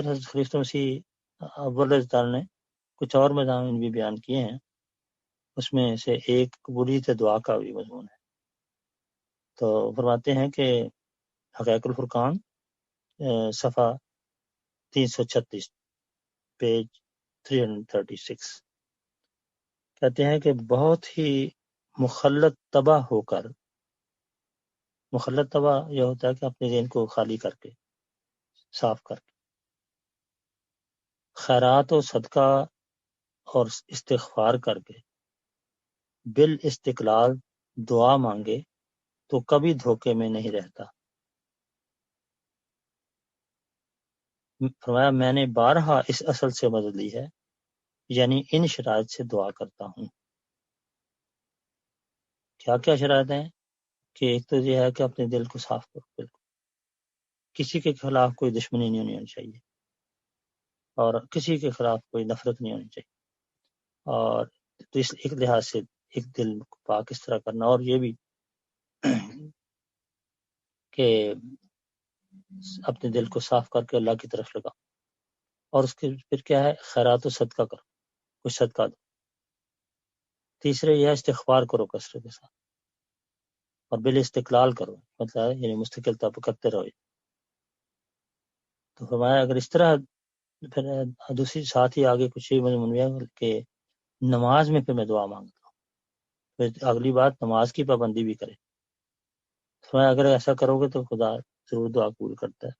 طرح خلیفۃ مسیح اول رضی اللہ عنہ نے کچھ اور مضامین بھی بیان کیے ہیں، اس میں سے ایک قبولیت دعا کا بھی مضمون ہے۔ تو فرماتے ہیں کہ حقائق الفرقان صفحہ 336 پیج 336 کہتے ہیں کہ بہت ہی مخلط طبع ہو کر، مخلط طبع یہ ہوتا ہے کہ اپنے ذہن کو خالی کر کے، صاف کر کے، خیرات و صدقہ اور استغفار کر کے بالاستقلال دعا مانگے تو کبھی دھوکے میں نہیں رہتا۔ فرمایا میں نے بارہا اس اصل سے مدد لی ہے، یعنی ان شرائط سے دعا کرتا ہوں۔ کیا کیا شرائط ہیں؟ کہ ایک تو یہ ہے کہ اپنے دل کو صاف کرو، بالکل کسی کے خلاف کوئی دشمنی نہیں ہونی چاہیے، اور کسی کے خلاف کوئی نفرت نہیں ہونی چاہیے، اور تو اس ایک لحاظ سے ایک دل کو پاک اس طرح کرنا، اور یہ بھی کہ اپنے دل کو صاف کر کے اللہ کی طرف لگا، اور اس کے پھر کیا ہے، خیرات و صدقہ کرو، کچھ صدقہ دو۔ تیسرے یہ ہے استغفار کرو کثرت کے ساتھ، اور بالاستقلال کرو، مطلب ہے یعنی مستقل طور پر کرتے رہو۔ تو فرمایا اگر اس طرح، پھر دوسری ساتھ ہی آگے کچھ ہی مضمون ہے کہ نماز میں پھر میں دعا مانگتا ہوں، پھر اگلی بات نماز کی پابندی بھی کرے۔ فرمایا اگر ایسا کرو گے تو خدا ضرور دعا قبول کرتا ہے۔